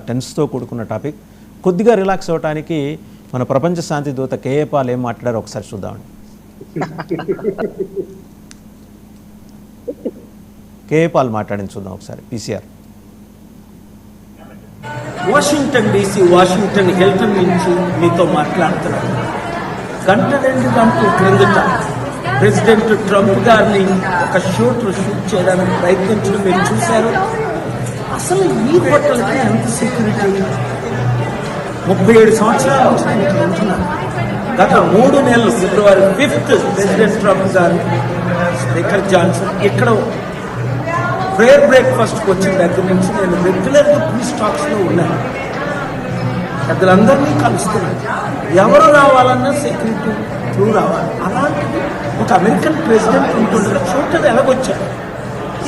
టెన్స్తో కూడుకున్న టాపిక్. కొద్దిగా రిలాక్స్ అవ్వడానికి మన ప్రపంచ శాంతి దూత కేఏ పాల్ ఏం మాట్లాడారో ఒకసారి చూద్దామండి. కేఏ పాల్ మాట్లాడింది చూద్దాం ఒకసారి. PCR. Washington DC, Washington Hilton నుంచి మీతో మాట్లాడుతున్నాను. గంట 2 గంటల క్రిందట ప్రెసిడెంట్ ట్రంప్ గారిని ఒక షూట్ చేయడానికి ప్రయత్నించడం మీరు చూశారు. అసలు ఈ హోటల్కి ఎంత సెక్యూరిటీ? 37 సంవత్సరాల నుంచి నేను ఇక్కడ ఉంటున్నాను. గత 3 నెలలు ఫిబ్రవరి 5th ప్రెసిడెంట్ ట్రంప్ గారు, స్పీకర్ జాన్సన్ ఇక్కడ ప్రేయర్ బ్రేక్ఫాస్ట్కి వచ్చిన దగ్గర నుంచి నేను రెగ్యులర్గా పీస్ టాక్స్లో ఉన్నాను. పెద్దలందరినీ కలుస్తున్నాను. ఎవరు రావాలన్నా సెక్యూరిటీ త్రూ రావాలి. అలాంటిది ఒక అమెరికన్ ప్రెసిడెంట్ ఉంటుండే చోట ఎలాగొచ్చారు?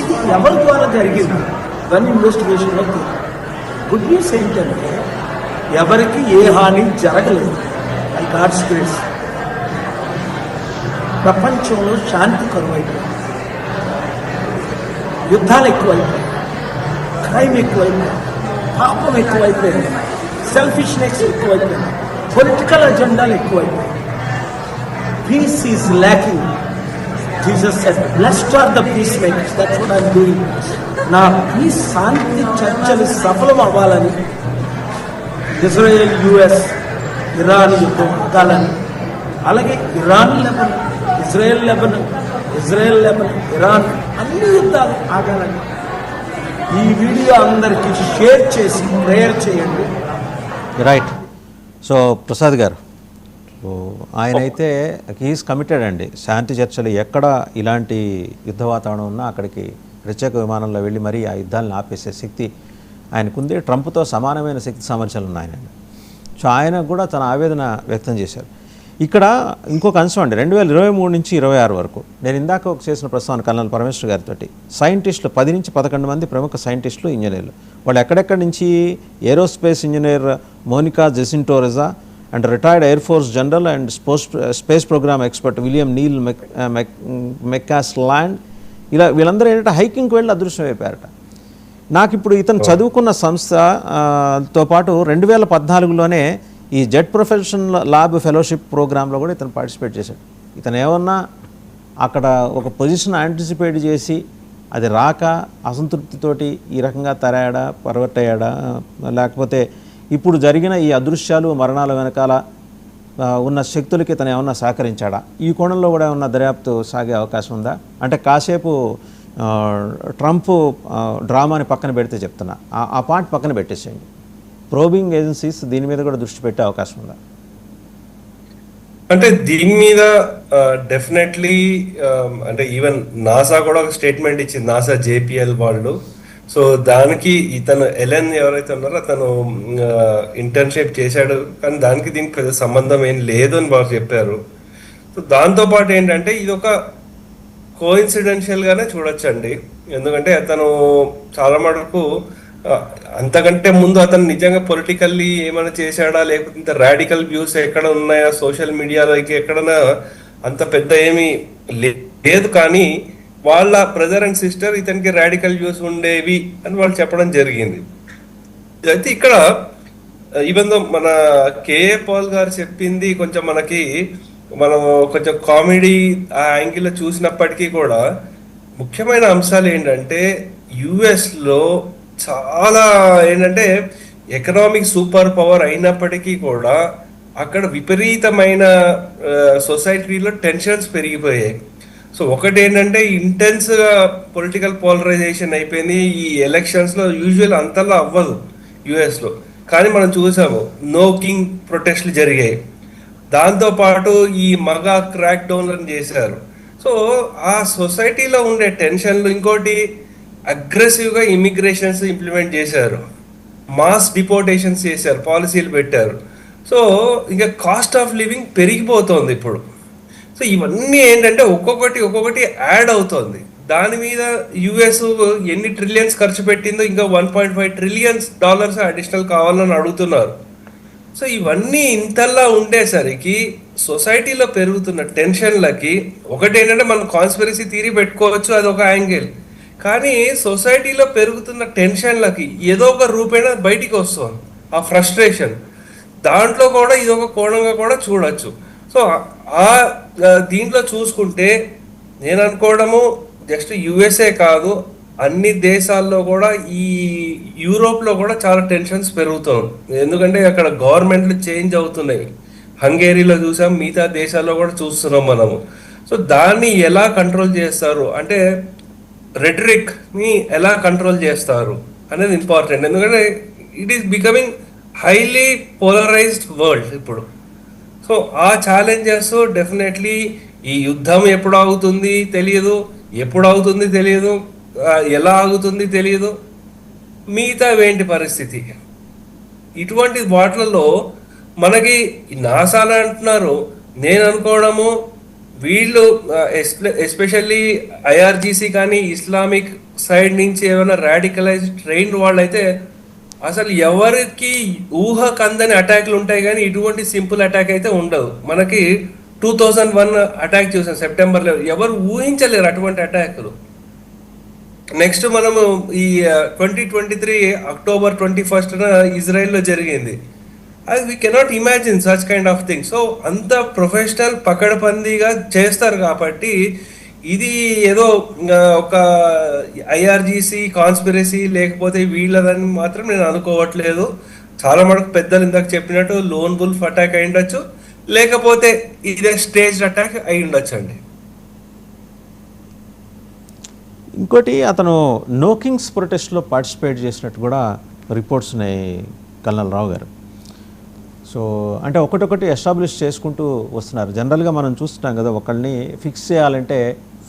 ఇది ఎవరి ద్వారా జరిగింది? ఇవన్నీ ఇన్వెస్టిగేషన్లో గుడ్ న్యూస్ ఏంటంటే ఎవరికి ఏ హాని జరగలేదు. బై గాడ్స్ గ్రేస్ ప్రపంచంలో శాంతి కరువైపోయింది, యుద్ధాలు ఎక్కువైపోయాయి, క్రైమ్ ఎక్కువైపోయింది, పాపం ఎక్కువైపోయింది, సెల్ఫిష్నెస్ ఎక్కువైపోయింది, పొలిటికల్ అజెండాలు ఎక్కువైపోయాయి. Peace is lacking. Jesus said, blessed are the peace makers. That's what I'm doing. నా పీస్ శాంతి చర్చలు సఫలం అవ్వాలని, ఇజ్రాయెల్ యుఎస్ ఇరాన్ యుద్ధం ఆగాలని, అలాగే Iran Lebanon, Israel Lebanon, Israel Lebanon, Iran అన్ని యుద్ధాలు ఆగాలని ఈ వీడియో అందరికీ షేర్ చేసి ప్రేయర్ చేయండి. రైట్. సో ప్రసాద్ గారు, ఆయన అయితే హీఈస్ కమిటెడ్ అండి. శాంతి చర్చలు ఎక్కడ ఇలాంటి యుద్ధ వాతావరణం ఉన్నా అక్కడికి ప్రత్యేక విమానంలో వెళ్ళి మరీ ఆ యుద్ధాలను ఆపేసే శక్తి ఆయనకుంది. ట్రంప్తో సమానమైన శక్తి సామర్థ్యాలు ఉన్నాయనండి. సో ఆయన కూడా తన ఆవేదన వ్యక్తం చేశారు. ఇక్కడ ఇంకొక అంశం అండి, 2023 నుంచి 26 వరకు నేను ఇందాక చేసిన ప్రస్తావన కల్నల్ పరమేశ్వర్ గారితో, సైంటిస్టులు 10 నుంచి 11 మంది ప్రముఖ సైంటిస్టులు, ఇంజనీర్లు, వాళ్ళు ఎక్కడెక్కడి నుంచి aerospace engineer Monica Jacinto Reza and retired air force general and space program expert William Neil McCasland, ఇలా వీళ్ళందరూ ఏంటంటే హైకింగ్కి వెళ్ళి అదృశ్యం అయిపోయారట. నాకు ఇప్పుడు ఇతను చదువుకున్న సంస్థతో పాటు 2014లోనే ఈ జెట్ ప్రొఫెషనల్ ల్యాబ్ ఫెలోషిప్ ప్రోగ్రాంలో కూడా ఇతను పార్టిసిపేట్ చేశాడు. ఇతను ఏమన్నా అక్కడ ఒక పొజిషన్ యాంటిసిపేట్ చేసి అది రాక అసంతృప్తితోటి ఈ రకంగా తరాడా, పర్వర్ట్ అయ్యాడా, లేకపోతే ఇప్పుడు జరిగిన ఈ అదృశ్యాలు మరణాల వెనకాల ఉన్న శక్తులకి ఇతను ఏమన్నా సహకరించాడా? ఈ కోణంలో కూడా ఏమన్నా దర్యాప్తు సాగే అవకాశం ఉందా? అంటే కాసేపు ట్రంప్ డ్రామాని పక్కన పెడితే చెప్తున్నా, ఆ పార్ట్ పక్కన పెట్టేసేయండి. ప్రోబింగ్ ఏజెన్సీస్ దీని మీద కూడా దృష్టి పెట్టే అవకాశం ఉందా? అంటే దీని మీద డెఫినెట్లీ అంటే ఈవెన్ నాసా కూడా ఒక స్టేట్మెంట్ ఇచ్చింది, నాసా జేపీఎల్ వాళ్ళు. సో దానికి ఇతను ఎలెన్ ఎవరైతే ఉన్నారో అతను ఇంటర్న్షిప్ చేశాడు, కానీ దానికి దీనికి పెద్ద సంబంధం ఏం లేదు అని బాగా చెప్పారు. సో దాంతోపాటు ఏంటంటే ఇది ఒక కోఇన్సిడెన్షియల్ గానే చూడొచ్చండి. ఎందుకంటే అతను చాలా మటుకు అంతకంటే ముందు అతను నిజంగా పొలిటికల్లీ ఏమైనా చేశాడా, లేకపోతే ఇంత రాడికల్ వ్యూస్ ఎక్కడ ఉన్నాయా సోషల్ మీడియాలోకి ఎక్కడన్నా అంత పెద్ద ఏమీ లేదు. కానీ వాళ్ళ బ్రదర్ అండ్ సిస్టర్ ఇతనికి రాడికల్ వ్యూస్ ఉండేవి అని వాళ్ళు చెప్పడం జరిగింది. అయితే ఇక్కడ ఈవెన్ దో మన కేఏ పాల్ గారు చెప్పింది కొంచెం మనకి మనం కొంచెం కామెడీ ఆ యాంగిల్లో చూసినప్పటికీ కూడా ముఖ్యమైన అంశాలు ఏంటంటే యుఎస్లో చాలా ఏంటంటే ఎకనామిక్ సూపర్ పవర్ అయినప్పటికీ కూడా అక్కడ విపరీతమైన సొసైటీలో టెన్షన్స్ పెరిగిపోయాయి. సో ఒకటి ఏంటంటే ఇంటెన్స్ గా పొలిటికల్ పోలరైజేషన్ అయిపోయింది. ఈ ఎలక్షన్స్ లో యూజువల్ అంతలా అవ్వదు యుఎస్ లో, కానీ మనం చూసాము నో కింగ్ ప్రొటెస్ట్లు జరిగాయి. దాంతో పాటు ఈ మగా క్రాక్ డౌన్ చేశారు. సో ఆ సొసైటీలో ఉండే టెన్షన్లు, ఇంకోటి అగ్రెసివ్ గా ఇమిగ్రేషన్స్ ఇంప్లిమెంట్ చేశారు, మాస్ డిపోర్టేషన్స్ చేశారు, పాలసీలు పెట్టారు. సో ఇంకా కాస్ట్ ఆఫ్ లివింగ్ పెరిగిపోతుంది ఇప్పుడు. సో ఇవన్నీ ఏంటంటే ఒక్కొక్కటి యాడ్ అవుతుంది. దాని మీద యుఎస్ ఎన్ని ట్రిలియన్స్ ఖర్చు పెట్టిందో ఇంకా $1.5 ట్రిలియన్ అడిషనల్ కావాలని అడుగుతున్నారు. సో ఇవన్నీ ఇంతలా ఉండేసరికి సొసైటీలో పెరుగుతున్న టెన్షన్లకి ఒకటి ఏంటంటే మనం కాన్స్పిరసీ థియరీ పెట్టుకోవచ్చు, అది ఒక యాంగిల్. కానీ సొసైటీలో పెరుగుతున్న టెన్షన్లకి ఏదో ఒక రూపేణ బయటికి వస్తుంది ఆ ఫ్రస్ట్రేషన్. దాంట్లో కూడా ఇది ఒక కోణంగా కూడా చూడొచ్చు. సో ఆ దీంట్లో చూసుకుంటే నేను అనుకోవడము జస్ట్ యుఎస్ఏ కాదు, అన్ని దేశాల్లో కూడా, ఈ యూరోప్లో కూడా చాలా టెన్షన్స్ పెరుగుతుంది. ఎందుకంటే అక్కడ గవర్నమెంట్లు చేంజ్ అవుతున్నాయి. హంగేరీలో చూసాం, మిగతా దేశాల్లో కూడా చూస్తున్నాం మనము. సో దాన్ని ఎలా కంట్రోల్ చేస్తారు అంటే రెటరిక్ని ఎలా కంట్రోల్ చేస్తారు అనేది ఇంపార్టెంట్. ఎందుకంటే it is becoming highly polarised world ఇప్పుడు. సో ఆ ఛాలెంజెస్ డెఫినెట్లీ, ఈ యుద్ధం ఎప్పుడు ఆగుతుంది తెలియదు, ఎప్పుడు అవుతుంది తెలియదు, ఎలా ఆగుతుంది తెలియదు, మిగతా ఏంటి పరిస్థితి. ఇటువంటి వాటిలలో మనకి నాసాలు అంటున్నారు, నేను అనుకోవడము వీళ్ళు ఎస్పెషల్లీ ఐఆర్జీసీ కానీ ఇస్లామిక్ సైడ్ నుంచి ఏమైనా రాడికలైజ్ ట్రైన్డ్ వాళ్ళైతే అసలు ఎవరికి ఊహకందని అటాక్లు ఉంటాయి కానీ ఇటువంటి సింపుల్ అటాక్ అయితే ఉండదు. మనకి 2001 అటాక్ చూసాం సెప్టెంబర్లో, ఎవరు ఊహించలేరు అటువంటి అటాక్లు. నెక్స్ట్ మనము ఈ 2023 అక్టోబర్ 21న ఇజ్రాయెల్లో జరిగింది. అది we cannot imagine such kind of thing. So అంత ప్రొఫెషనల్ పకడ్బందీగా చేస్తారు కాబట్టి ఇది ఏదో ఒక ఐఆర్జీసీ కాన్స్పిరసీ లేకపోతే వీళ్ళదని మాత్రం నేను అనుకోవట్లేదు. చాలా మటుకు పెద్దలు ఇందాక చెప్పినట్టు లోన్ వుల్ఫ్ అటాక్ అయి ఉండొచ్చు, లేకపోతే ఇదే స్టేజ్ అటాక్ అయి ఉండొచ్చు అండి. ఇంకోటి, అతను నో కింగ్స్ ప్రొటెస్ట్లో పార్టిసిపేట్ చేసినట్టు కూడా రిపోర్ట్స్ ఉన్నాయి కల్నల్ రావు గారు. సో అంటే ఒకటొకటి ఎస్టాబ్లిష్ చేసుకుంటూ వస్తున్నారు. జనరల్గా మనం చూస్తున్నాం కదా, ఒకళ్ళని ఫిక్స్ చేయాలంటే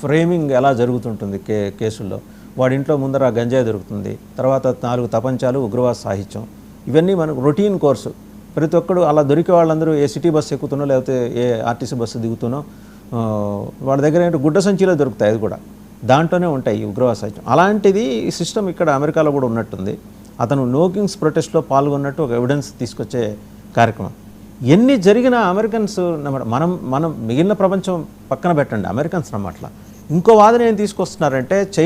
ఫ్రేమింగ్ ఎలా జరుగుతుంటుంది కేసుల్లో. వాడి ఇంట్లో ముందర గంజాయి దొరుకుతుంది, తర్వాత 4 తపంచాలు, ఉగ్రవాద సాహిత్యం, ఇవన్నీ మనకు రొటీన్ కోర్సు. ప్రతి ఒక్కడు అలా దొరికే వాళ్ళందరూ ఏ సిటీ బస్సు ఎక్కుతున్నో లేకపోతే ఏ ఆర్టీసీ బస్సు దిగుతున్నో వాళ్ళ దగ్గర ఏంటో గుడ్డ సంచిలో దొరుకుతాయి, అది కూడా దాంట్లోనే ఉంటాయి ఈ ఉగ్రవాద సాహిత్యం. అలాంటిది ఈ సిస్టమ్ ఇక్కడ అమెరికాలో కూడా ఉన్నట్టుంది. అతను నో కింగ్స్ ప్రొటెస్ట్లో పాల్గొన్నట్టు ఒక ఎవిడెన్స్ తీసుకొచ్చే కార్యక్రమం. ఎన్ని జరిగినా అమెరికన్స్ మనం మిగిలిన ప్రపంచం పక్కన పెట్టండి, అమెరికన్స్ నమ్మట్ల. ఇంకో వాదన ఏం తీసుకొస్తున్నారంటే చైనా